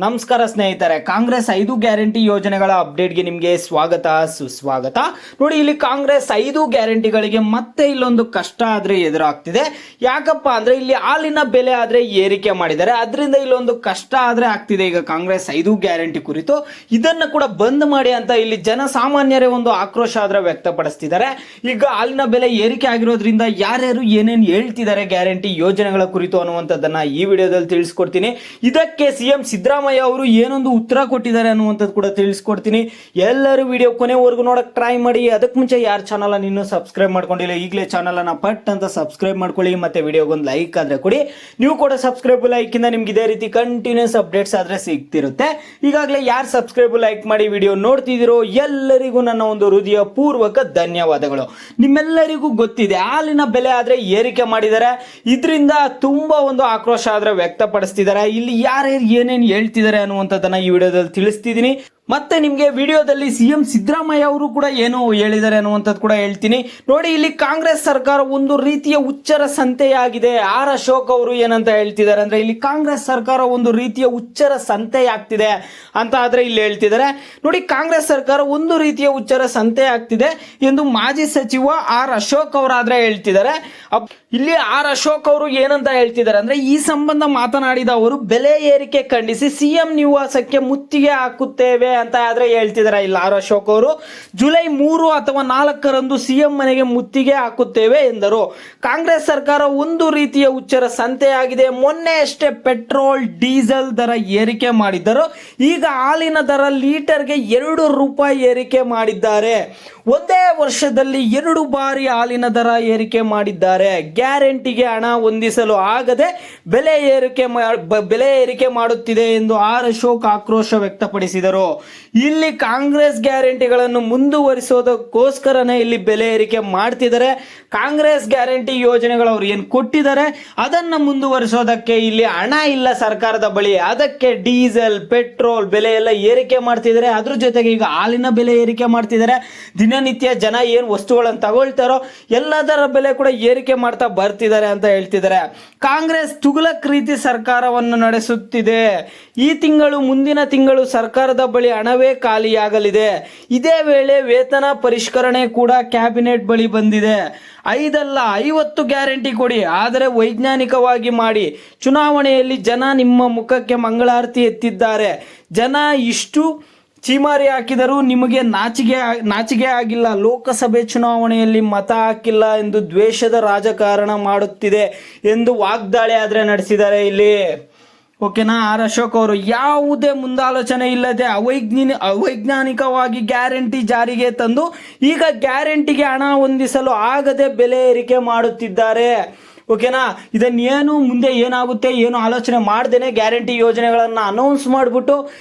ನಮಸ್ಕಾರ ಸ್ನೇಹಿತರೆ, ಕಾಂಗ್ರೆಸ್ 5 ಗ್ಯಾರಂಟಿ ಯೋಜನೆಗಳ ಅಪ್ಡೇಟ್ಗೆ ನಿಮಗೆ ಸ್ವಾಗತ ಸುಸ್ವಾಗತ. ನೋಡಿ, ಇಲ್ಲಿ ಕಾಂಗ್ರೆಸ್ 5 ಗ್ಯಾರಂಟಿಗಳಿಗೆ ಮತ್ತೆ ಇಲ್ಲೊಂದು ಕಷ್ಟ ಆದ್ರೆ ಎದುರಾಗ್ತಿದೆ. ಯಾಕಪ್ಪ ಅಂದ್ರೆ ಇಲ್ಲಿ ಹಾಲಿನ ಬೆಲೆ ಆದ್ರೆ ಏರಿಕೆ ಮಾಡಿದ್ದಾರೆ, ಅದರಿಂದ ಇಲ್ಲೊಂದು ಕಷ್ಟ ಆದ್ರೆ ಆಗ್ತಿದೆ. ಈಗ ಕಾಂಗ್ರೆಸ್ 5 ಗ್ಯಾರಂಟಿ ಕುರಿತು ಇದನ್ನ ಕೂಡ ಬಂದ್ ಮಾಡಿ ಅಂತ ಇಲ್ಲಿ ಜನಸಾಮಾನ್ಯರೇ ಒಂದು ಆಕ್ರೋಶ ಆದ್ರೆ ವ್ಯಕ್ತಪಡಿಸ್ತಿದ್ದಾರೆ. ಈಗ ಹಾಲಿನ ಬೆಲೆ ಏರಿಕೆ ಆಗಿರೋದ್ರಿಂದ ಯಾರ್ಯಾರು ಏನೇನು ಹೇಳ್ತಿದ್ದಾರೆ ಗ್ಯಾರಂಟಿ ಯೋಜನೆಗಳ ಕುರಿತು ಅನ್ನುವಂಥದ್ದನ್ನ ಈ ವಿಡಿಯೋದಲ್ಲಿ ತಿಳಿಸ್ಕೊಡ್ತೀನಿ. ಇದಕ್ಕೆ ಸಿಎಂ ಸಿದ್ದರಾಮಯ್ಯ ಅವರು ಏನೊಂದು ಉತ್ತರ ಕೊಟ್ಟಿದ್ದಾರೆ ಅನ್ನುವಂಥದ್ದು ಕೂಡ ತಿಳಿಸ್ಕೊಡ್ತೀನಿ. ಎಲ್ಲರೂ ವಿಡಿಯೋ ಕೊನೆವರೆಗೂ ನೋಡಕ್ ಟ್ರೈ ಮಾಡಿ. ಅದಕ್ಕೆ ಮುಂಚೆ ಯಾರ ಚಾನಲ್ ಇನ್ನೂ ಸಬ್ಸ್ಕ್ರೈಬ್ ಮಾಡ್ಕೊಂಡಿಲ್ಲ, ಈಗಲೇ ಚಾನಲ್ ಅನ್ನ ಪಟ್ ಅಂತ ಸಬ್ಸ್ಕ್ರೈಬ್ ಮಾಡ್ಕೊಳ್ಳಿ. ಮತ್ತೆ ವಿಡಿಯೋಗೊಂದು ಲೈಕ್ ಆದ್ರೆ ಕೊಡಿ. ನೀವು ಕೂಡ ಸಬ್ಸ್ಕ್ರೈಬ್ ಲೈಕ್ ಇಂದ ನಿಮ್ಗೆ ಇದೇ ರೀತಿ ಕಂಟಿನ್ಯೂಸ್ ಅಪ್ಡೇಟ್ಸ್ ಆದ್ರೆ ಸಿಗ್ತಿರುತ್ತೆ. ಈಗಾಗಲೇ ಯಾರು ಸಬ್ಸ್ಕ್ರೈಬ್ ಲೈಕ್ ಮಾಡಿ ವಿಡಿಯೋ ನೋಡ್ತಿದ್ದೀರೋ ಎಲ್ಲರಿಗೂ ನನ್ನ ಒಂದು ಹೃದಯ ಪೂರ್ವಕ ಧನ್ಯವಾದಗಳು. ನಿಮ್ಮೆಲ್ಲರಿಗೂ ಗೊತ್ತಿದೆ, ಹಾಲಿನ ಬೆಲೆ ಆದ್ರೆ ಏರಿಕೆ ಮಾಡಿದ್ದಾರೆ, ಇದರಿಂದ ತುಂಬಾ ಒಂದು ಆಕ್ರೋಶ ಆದ್ರೆ ವ್ಯಕ್ತಪಡಿಸ್ತಿದ್ದಾರೆ. ಇಲ್ಲಿ ಯಾರ್ಯಾರು ಏನೇನು ಹೇಳ್ತಿದ್ದಾರೆ ಅನ್ನುವಂಥದ್ದನ್ನ ಈ ವಿಡಿಯೋದಲ್ಲಿ ತಿಳಿಸ್ತಿದ್ದೀನಿ. ಮತ್ತೆ ನಿಮ್ಗೆ ವಿಡಿಯೋದಲ್ಲಿ ಸಿಎಂ ಸಿದ್ದರಾಮಯ್ಯ ಅವರು ಕೂಡ ಏನು ಹೇಳಿದ್ದಾರೆ ಅನ್ನುವಂಥದ್ದು ಕೂಡ ಹೇಳ್ತೀನಿ. ನೋಡಿ, ಇಲ್ಲಿ ಕಾಂಗ್ರೆಸ್ ಸರ್ಕಾರ ಒಂದು ರೀತಿಯ ಹುಚ್ಚರ ಸಂತೆಯಾಗಿದೆ. ಆರ್ ಅಶೋಕ್ ಅವರು ಏನಂತ ಹೇಳ್ತಿದ್ದಾರೆ ಅಂದ್ರೆ, ಇಲ್ಲಿ ಕಾಂಗ್ರೆಸ್ ಸರ್ಕಾರ ಒಂದು ರೀತಿಯ ಹುಚ್ಚರ ಸಂತೆಯಾಗ್ತಿದೆ ಅಂತ ಆದ್ರೆ ಇಲ್ಲಿ ಹೇಳ್ತಿದ್ದಾರೆ. ನೋಡಿ, ಕಾಂಗ್ರೆಸ್ ಸರ್ಕಾರ ಒಂದು ರೀತಿಯ ಹುಚ್ಚರ ಸಂತೆ ಆಗ್ತಿದೆ ಎಂದು ಮಾಜಿ ಸಚಿವ ಆರ್ ಅಶೋಕ್ ಅವರಾದ್ರೆ ಹೇಳ್ತಿದ್ದಾರೆ. ಇಲ್ಲಿ ಆರ್ ಅಶೋಕ್ ಅವರು ಏನಂತ ಹೇಳ್ತಿದ್ದಾರೆ ಅಂದ್ರೆ, ಈ ಸಂಬಂಧ ಮಾತನಾಡಿದ ಅವರು ಬೆಲೆ ಏರಿಕೆ ಖಂಡಿಸಿ ಸಿಎಂ ನಿವಾಸಕ್ಕೆ ಮುತ್ತಿಗೆ ಹಾಕುತ್ತೇವೆ ಅಂತ ಆದ್ರೆ ಹೇಳ್ತಿದ್ದಾರೆ. ಇಲ್ಲ ಆರ್ ಅಶೋಕ್ ಅವರು ಜುಲೈ 3 ಅಥವಾ 4ರಂದು ಸಿಎಂ ಮನೆಗೆ ಮುತ್ತಿಗೆ ಹಾಕುತ್ತೇವೆ ಎಂದರು. ಕಾಂಗ್ರೆಸ್ ಸರ್ಕಾರ ಒಂದು ರೀತಿಯ ಹುಚ್ಚರ ಸಂತೆಯಾಗಿದೆ. ಮೊನ್ನೆ ಅಷ್ಟೇ ಪೆಟ್ರೋಲ್ ಡೀಸೆಲ್ ದರ ಏರಿಕೆ ಮಾಡಿದ್ದರು, ಈಗ ಹಾಲಿನ ದರ ಲೀಟರ್ಗೆ 2 ರೂಪಾಯಿ ಏರಿಕೆ ಮಾಡಿದ್ದಾರೆ. ಒಂದೇ ವರ್ಷದಲ್ಲಿ 2 ಬಾರಿ ಹಾಲಿನ ದರ ಏರಿಕೆ ಮಾಡಿದ್ದಾರೆ. ಗ್ಯಾರಂಟಿಗೆ ಹಣ ಹೊಂದಿಸಲು ಆಗದೆ ಬೆಲೆ ಏರಿಕೆ ಮಾಡುತ್ತಿದೆ ಎಂದು ಆರ್ ಅಶೋಕ್ ಆಕ್ರೋಶ ವ್ಯಕ್ತಪಡಿಸಿದರು. ಇಲ್ಲಿ ಕಾಂಗ್ರೆಸ್ ಗ್ಯಾರಂಟಿಗಳನ್ನು ಮುಂದುವರಿಸೋದಕ್ಕೋಸ್ಕರನೇ ಇಲ್ಲಿ ಬೆಲೆ ಏರಿಕೆ ಮಾಡ್ತಿದ್ದಾರೆ. ಕಾಂಗ್ರೆಸ್ ಗ್ಯಾರಂಟಿ ಯೋಜನೆಗಳು ಅವ್ರು ಏನು ಕೊಟ್ಟಿದ್ದಾರೆ ಅದನ್ನ ಮುಂದುವರಿಸೋದಕ್ಕೆ ಇಲ್ಲಿ ಹಣ ಇಲ್ಲ ಸರ್ಕಾರದ ಬಳಿ. ಅದಕ್ಕೆ ಡೀಸೆಲ್ ಪೆಟ್ರೋಲ್ ಬೆಲೆ ಎಲ್ಲ ಏರಿಕೆ ಮಾಡ್ತಿದ್ದಾರೆ. ಅದ್ರ ಜೊತೆಗೆ ಈಗ ಹಾಲಿನ ಬೆಲೆ ಏರಿಕೆ ಮಾಡ್ತಿದ್ದಾರೆ. ದಿನನಿತ್ಯ ಜನ ಏನು ವಸ್ತುಗಳನ್ನು ತಗೊಳ್ತಾರೋ ಎಲ್ಲದರ ಬೆಲೆ ಕೂಡ ಏರಿಕೆ ಮಾಡ್ತಾ ಬರ್ತಿದ್ದಾರೆ ಅಂತ ಹೇಳ್ತಿದ್ದಾರೆ. ಕಾಂಗ್ರೆಸ್ ತುಗುಲಕ್ ರೀತಿ ಸರ್ಕಾರವನ್ನು ನಡೆಸುತ್ತಿದೆ. ಈ ತಿಂಗಳು ಮುಂದಿನ ತಿಂಗಳು ಸರ್ಕಾರದ ಬಳಿ ಹಣವೇ ಖಾಲಿಯಾಗಲಿದೆ. ಇದೇ ವೇಳೆ ವೇತನ ಪರಿಷ್ಕರಣೆ ಕೂಡ ಕ್ಯಾಬಿನೆಟ್ ಬಳಿ ಬಂದಿದೆ. 5 ಅಲ್ಲ 50 ಗ್ಯಾರಂಟಿ ಕೊಡಿ, ಆದರೆ ವೈಜ್ಞಾನಿಕವಾಗಿ ಮಾಡಿ. ಚುನಾವಣೆಯಲ್ಲಿ ಜನ ನಿಮ್ಮ ಮುಖಕ್ಕೆ ಮಂಗಳಾರತಿ ಎತ್ತಿದ್ದಾರೆ. ಜನ ಇಷ್ಟು ಚೀಮಾರಿ ಹಾಕಿದರೂ ನಿಮಗೆ ನಾಚಿಕೆ ಆಗಿಲ್ಲ. ಲೋಕಸಭೆ ಚುನಾವಣೆಯಲ್ಲಿ ಮತ ಹಾಕಿಲ್ಲ ಎಂದು ದ್ವೇಷದ ರಾಜಕಾರಣ ಮಾಡುತ್ತಿದೆ ಎಂದು ವಾಗ್ದಾಳಿ ಆದ್ರೆ ನಡೆಸಿದ್ದಾರೆ ಇಲ್ಲಿ. ಓಕೆನಾ? ಆರ್ ಅಶೋಕ್ ಅವರು ಯಾವುದೇ ಮುಂದಾಲೋಚನೆ ಇಲ್ಲದೆ ಅವೈಜ್ಞಾನಿಕವಾಗಿ ಗ್ಯಾರಂಟಿ ಜಾರಿಗೆ ತಂದು ಈಗ ಗ್ಯಾರಂಟಿಗೆ ಹಣ ಹೊಂದಿಸಲು ಆಗದೆ ಬೆಲೆ ಏರಿಕೆ ಮಾಡುತ್ತಿದ್ದಾರೆ. ಓಕೆನಾ? ಇದನ್ನೇನು ಮುಂದೆ ಏನಾಗುತ್ತೆ ಏನು ಆಲೋಚನೆ ಮಾಡ್ದೇನೆ ಗ್ಯಾರಂಟಿ ಯೋಜನೆಗಳನ್ನ ಅನೌನ್ಸ್ ಮಾಡಿಬಿಟ್ಟು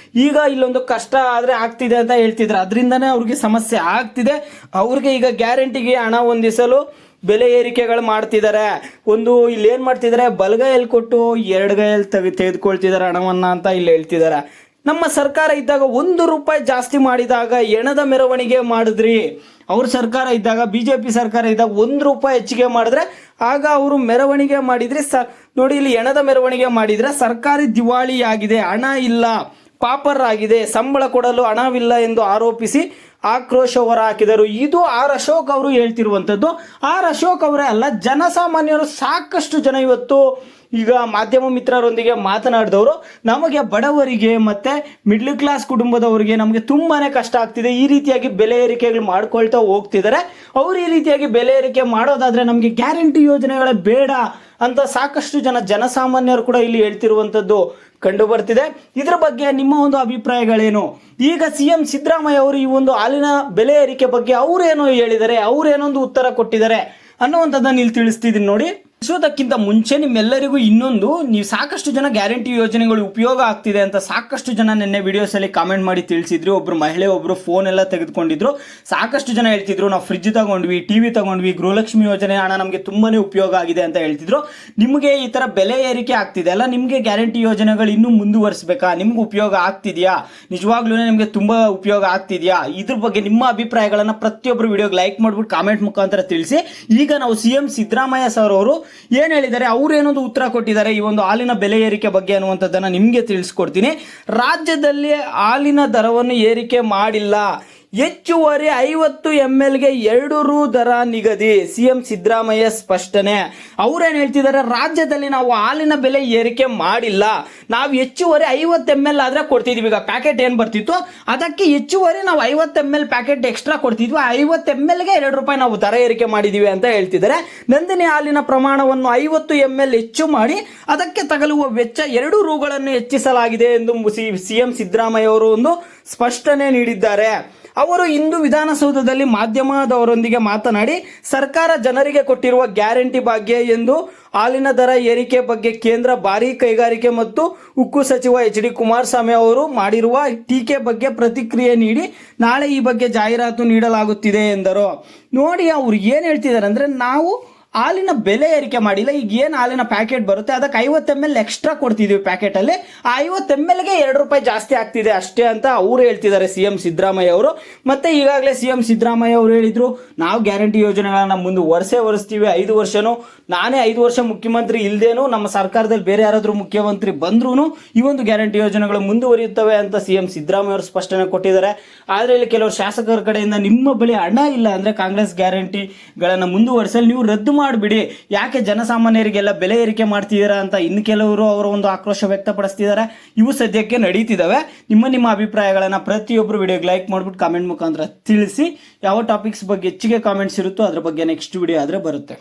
ಈಗ ಇಲ್ಲೊಂದು ಕಷ್ಟ ಆದ್ರೆ ಆಗ್ತಿದೆ ಅಂತ ಹೇಳ್ತಿದ್ರು. ಅದರಿಂದನೇ ಅವ್ರಿಗೆ ಸಮಸ್ಯೆ ಆಗ್ತಿದೆ. ಅವ್ರಿಗೆ ಈಗ ಗ್ಯಾರಂಟಿಗೆ ಹಣ ಹೊಂದಿಸಲು ಬೆಲೆ ಏರಿಕೆಗಳು ಮಾಡ್ತಿದ್ದಾರೆ. ಇಲ್ಲಿ ಏನ್ ಮಾಡ್ತಿದ್ದಾರೆ, ಬಲಗೈಯಲ್ಲಿ ಕೊಟ್ಟು ಎರಡ್ಗೈಯಲ್ಲಿ ತೆಗೆದುಕೊಳ್ತಿದ್ದಾರೆ ಹಣವನ್ನ ಅಂತ ಇಲ್ಲಿ ಹೇಳ್ತಿದ್ದಾರೆ. ನಮ್ಮ ಸರ್ಕಾರ ಇದ್ದಾಗ 1 ರೂಪಾಯಿ ಜಾಸ್ತಿ ಮಾಡಿದಾಗ ಹೆಣದ ಮೆರವಣಿಗೆ ಮಾಡಿದ್ರಿ. ಅವ್ರ ಸರ್ಕಾರ ಇದ್ದಾಗ ಬಿಜೆಪಿ ಸರ್ಕಾರ ಇದ್ದಾಗ 1 ರೂಪಾಯಿ ಹೆಚ್ಚಿಗೆ ಮಾಡಿದ್ರೆ ಆಗ ಅವರು ಮೆರವಣಿಗೆ ಮಾಡಿದ್ರಿ. ನೋಡಿ, ಇಲ್ಲಿ ಹೆಣದ ಮೆರವಣಿಗೆ ಮಾಡಿದ್ರೆ ಸರ್ಕಾರಿ ದಿವಾಳಿ ಆಗಿದೆ, ಹಣ ಇಲ್ಲ, ಪಾಪರ್ ಆಗಿದೆ, ಸಂಬಳ ಕೊಡಲು ಹಣವಿಲ್ಲ ಎಂದು ಆರೋಪಿಸಿ ಆಕ್ರೋಶ ಹೊರ ಹಾಕಿದರು. ಇದು ಆರ್ ಅಶೋಕ್ ಅವರು ಹೇಳ್ತಿರುವಂಥದ್ದು. ಆರ್ ಅಶೋಕ್ ಅವರೇ ಅಲ್ಲ, ಜನಸಾಮಾನ್ಯರು ಸಾಕಷ್ಟು ಜನ ಇವತ್ತು ಈಗ ಮಾಧ್ಯಮ ಮಿತ್ರರೊಂದಿಗೆ ಮಾತನಾಡಿದವರು, ನಮಗೆ ಬಡವರಿಗೆ ಮತ್ತೆ ಮಿಡ್ಲ್ ಕ್ಲಾಸ್ ಕುಟುಂಬದವರಿಗೆ ನಮಗೆ ತುಂಬಾನೇ ಕಷ್ಟ ಆಗ್ತಿದೆ, ಈ ರೀತಿಯಾಗಿ ಬೆಲೆ ಏರಿಕೆಗಳು ಮಾಡ್ಕೊಳ್ತಾ ಹೋಗ್ತಿದ್ದಾರೆ. ಅವ್ರು ಈ ರೀತಿಯಾಗಿ ಬೆಲೆ ಏರಿಕೆ ಮಾಡೋದಾದ್ರೆ ನಮಗೆ ಗ್ಯಾರಂಟಿ ಯೋಜನೆಗಳೇ ಬೇಡ ಅಂತ ಸಾಕಷ್ಟು ಜನಸಾಮಾನ್ಯರು ಕೂಡ ಇಲ್ಲಿ ಹೇಳ್ತಿರುವಂಥದ್ದು ಕಂಡು ಬರ್ತಿದೆ. ಇದ್ರ ಬಗ್ಗೆ ನಿಮ್ಮ ಒಂದು ಅಭಿಪ್ರಾಯಗಳೇನು? ಈಗ ಸಿಎಂ ಸಿದ್ದರಾಮಯ್ಯ ಅವರು ಈ ಒಂದು ಹಾಲಿನ ಬೆಲೆ ಏರಿಕೆ ಬಗ್ಗೆ ಅವ್ರೇನೋ ಹೇಳಿದ್ದಾರೆ, ಅವ್ರೇನೊಂದು ಉತ್ತರ ಕೊಟ್ಟಿದ್ದಾರೆ ಅನ್ನುವಂಥದ್ದನ್ನ ಇಲ್ಲಿ ತಿಳಿಸ್ತಿದ್ದೀನಿ ನೋಡಿ. ತಿಳಿಸೋದಕ್ಕಿಂತ ಮುಂಚೆ ನಿಮ್ಮೆಲ್ಲರಿಗೂ ಇನ್ನೊಂದು, ನೀವು ಸಾಕಷ್ಟು ಜನ ಗ್ಯಾರಂಟಿ ಯೋಜನೆಗಳು ಉಪಯೋಗ ಆಗ್ತಿದೆ ಅಂತ ಸಾಕಷ್ಟು ಜನ ನಿನ್ನೆ ವಿಡಿಯೋಸ್ ಅಲ್ಲಿ ಕಾಮೆಂಟ್ ಮಾಡಿ ತಿಳಿಸಿದ್ರು. ಒಬ್ರು ಮಹಿಳೆ ಒಬ್ರು ಫೋನ್ ಎಲ್ಲ ತೆಗೆದುಕೊಂಡಿದ್ರು. ಸಾಕಷ್ಟು ಜನ ಹೇಳ್ತಿದ್ರು, ನಾವು ಫ್ರಿಡ್ಜ್ ತಗೊಂಡ್ವಿ, ಟಿವಿ ತಗೊಂಡ್ವಿ, ಗೃಹಲಕ್ಷ್ಮಿ ಯೋಜನೆ ಹಣ ನಮಗೆ ತುಂಬಾನೇ ಉಪಯೋಗ ಆಗಿದೆ ಅಂತ ಹೇಳ್ತಿದ್ರು. ನಿಮಗೆ ಈ ತರ ಬೆಲೆ ಏರಿಕೆ ಆಗ್ತಿದೆ ಅಲ್ಲ, ನಿಮಗೆ ಗ್ಯಾರಂಟಿ ಯೋಜನೆಗಳು ಇನ್ನೂ ಮುಂದುವರಿಸಬೇಕಾ? ನಿಮ್ಗೆ ಉಪಯೋಗ ಆಗ್ತಿದ್ಯಾ? ನಿಜವಾಗ್ಲೂ ನಿಮಗೆ ತುಂಬಾ ಉಪಯೋಗ ಆಗ್ತಿದ್ಯಾ? ಇದ್ರ ಬಗ್ಗೆ ನಿಮ್ಮ ಅಭಿಪ್ರಾಯಗಳನ್ನ ಪ್ರತಿಯೊಬ್ಬರು ವಿಡಿಯೋಗೆ ಲೈಕ್ ಮಾಡ್ಬಿಟ್ಟು ಕಾಮೆಂಟ್ ಮುಖಾಂತರ ತಿಳಿಸಿ. ಈಗ ನಾವು ಸಿಎಂ ಸಿದ್ದರಾಮಯ್ಯ ಸರ್ ಅವರು ಏನು ಹೇಳಿದ್ದಾರೆ, ಅವ್ರು ಏನೊಂದು ಉತ್ತರ ಕೊಟ್ಟಿದ್ದಾರೆ ಈ ಒಂದು ಹಾಲಿನ ಬೆಲೆ ಏರಿಕೆ ಬಗ್ಗೆ ಅನ್ನುವಂಥದ್ದನ್ನು ನಿಮಗೆ ತಿಳಿಸ್ಕೊಡ್ತೀನಿ. ರಾಜ್ಯದಲ್ಲಿ ಹಾಲಿನ ದರವನ್ನು ಏರಿಕೆ ಮಾಡಿಲ್ಲ, ಹೆಚ್ಚುವರಿ 50 ml 2 ರು ದರ ನಿಗದಿ. ಸಿಎಂ ಸಿದ್ದರಾಮಯ್ಯ ಸ್ಪಷ್ಟನೆ. ಅವ್ರೇನು ಹೇಳ್ತಿದ್ದಾರೆ, ರಾಜ್ಯದಲ್ಲಿ ನಾವು ಹಾಲಿನ ಬೆಲೆ ಏರಿಕೆ ಮಾಡಿಲ್ಲ, ನಾವು ಹೆಚ್ಚುವರಿ 50 ml ಆದ್ರೆ ಕೊಡ್ತಿದ್ವಿ. ಈಗ ಪ್ಯಾಕೆಟ್ ಏನು ಬರ್ತಿತ್ತು ಅದಕ್ಕೆ ಹೆಚ್ಚುವರಿ ನಾವು 50 ml ಪ್ಯಾಕೆಟ್ ಎಕ್ಸ್ಟ್ರಾ ಕೊಡ್ತಿದ್ವಿ, 50 ml 2 ರೂಪಾಯಿ ನಾವು ದರ ಏರಿಕೆ ಮಾಡಿದೀವಿ ಅಂತ ಹೇಳ್ತಿದ್ದಾರೆ. ನಂದಿನಿ ಹಾಲಿನ ಪ್ರಮಾಣವನ್ನು 50 ml ಹೆಚ್ಚು ಮಾಡಿ ಅದಕ್ಕೆ ತಗಲುವ ವೆಚ್ಚ 2 ರೂಗಳನ್ನು ಹೆಚ್ಚಿಸಲಾಗಿದೆ ಎಂದು ಸಿಎಂ ಸಿದ್ದರಾಮಯ್ಯ ಅವರು ಒಂದು ಸ್ಪಷ್ಟನೆ ನೀಡಿದ್ದಾರೆ. ಅವರು ಇಂದು ವಿಧಾನಸೌಧದಲ್ಲಿ ಮಾಧ್ಯಮದವರೊಂದಿಗೆ ಮಾತನಾಡಿ, ಸರ್ಕಾರ ಜನರಿಗೆ ಕೊಟ್ಟಿರುವ ಗ್ಯಾರಂಟಿ ಭಾಗ್ಯ ಎಂದು ಹಾಲಿನ ದರ ಏರಿಕೆ ಬಗ್ಗೆ ಕೇಂದ್ರ ಭಾರೀ ಕೈಗಾರಿಕೆ ಮತ್ತು ಉಕ್ಕು ಸಚಿವ ಎಚ್ ಡಿ ಕುಮಾರಸ್ವಾಮಿ ಅವರು ಮಾಡಿರುವ ಟೀಕೆ ಬಗ್ಗೆ ಪ್ರತಿಕ್ರಿಯೆ ನೀಡಿ ನಾಳೆ ಈ ಬಗ್ಗೆ ಜಾಹೀರಾತು ನೀಡಲಾಗುತ್ತಿದೆ ಎಂದರು. ನೋಡಿ, ಅವ್ರು ಏನು ಹೇಳ್ತಿದ್ದಾರೆ ಅಂದರೆ, ನಾವು ಹಾಲಿನ ಬೆಲೆ ಏರಿಕೆ ಮಾಡಿಲ್ಲ, ಈಗ ಏನು ಹಾಲಿನ ಪ್ಯಾಕೆಟ್ ಬರುತ್ತೆ ಅದಕ್ಕೆ 50 ml ಎಕ್ಸ್ಟ್ರಾ ಕೊಡ್ತಿದ್ದೀವಿ ಪ್ಯಾಕೆಟಲ್ಲಿ, ಆ 50 ml 2 ರೂಪಾಯಿ ಜಾಸ್ತಿ ಆಗ್ತಿದೆ ಅಷ್ಟೇ ಅಂತ ಅವ್ರು ಹೇಳ್ತಿದ್ದಾರೆ ಸಿಎಂ ಸಿದ್ದರಾಮಯ್ಯ ಅವರು. ಮತ್ತೆ ಈಗಾಗಲೇ ಸಿಎಂ ಸಿದ್ದರಾಮಯ್ಯ ಅವರು ಹೇಳಿದ್ರು, ನಾವು ಗ್ಯಾರಂಟಿ ಯೋಜನೆಗಳನ್ನ ವರ್ಷಿಸ್ತೀವಿ, 5 ವರ್ಷನೂ ನಾನೇ 5 ವರ್ಷ ಮುಖ್ಯಮಂತ್ರಿ ಇಲ್ದೇನು ನಮ್ಮ ಸರ್ಕಾರದಲ್ಲಿ ಬೇರೆ ಯಾರಾದರೂ ಮುಖ್ಯಮಂತ್ರಿ ಬಂದ್ರೂ ಈ ಒಂದು ಗ್ಯಾರಂಟಿ ಯೋಜನೆಗಳು ಮುಂದುವರಿಯುತ್ತವೆ ಅಂತ ಸಿಎಂ ಸಿದ್ದರಾಮಯ್ಯ ಅವರು ಸ್ಪಷ್ಟನೆ ಕೊಟ್ಟಿದ್ದಾರೆ. ಆದರೆ ಇಲ್ಲಿ ಕೆಲವರು ಶಾಸಕರ ಕಡೆಯಿಂದ ನಿಮ್ಮ ಬಳಿ ಹಣ ಇಲ್ಲ ಅಂದರೆ ಕಾಂಗ್ರೆಸ್ ಗ್ಯಾರಂಟಿಗಳನ್ನು ಮುಂದುವರಿಸಲು ನೀವು ರದ್ದು ಮಾಡಿಬಿಡಿ, ಯಾಕೆ ಜನಸಾಮಾನ್ಯರಿಗೆಲ್ಲ ಬೆಲೆ ಏರಿಕೆ ಮಾಡ್ತಿದ್ದೀರಾ ಅಂತ ಇನ್ನು ಕೆಲವರು ಅವರ ಒಂದು ಆಕ್ರೋಶ ವ್ಯಕ್ತಪಡಿಸ್ತಿದ್ದಾರೆ. ಇವು ಸದ್ಯಕ್ಕೆ ನಡೀತಿದ್ದಾವೆ. ನಿಮ್ಮ ಅಭಿಪ್ರಾಯಗಳನ್ನು ಪ್ರತಿಯೊಬ್ಬರು ವಿಡಿಯೋಗೆ ಲೈಕ್ ಮಾಡಿಬಿಟ್ಟು ಕಾಮೆಂಟ್ ಮುಖಾಂತರ ತಿಳಿಸಿ. ಯಾವ ಟಾಪಿಕ್ಸ್ ಬಗ್ಗೆ ಹೆಚ್ಚಿಗೆ ಕಾಮೆಂಟ್ಸ್ ಇರುತ್ತೋ ಅದ್ರ ಬಗ್ಗೆ ನೆಕ್ಸ್ಟ್ ವಿಡಿಯೋ ಆದರೆ ಬರುತ್ತೆ.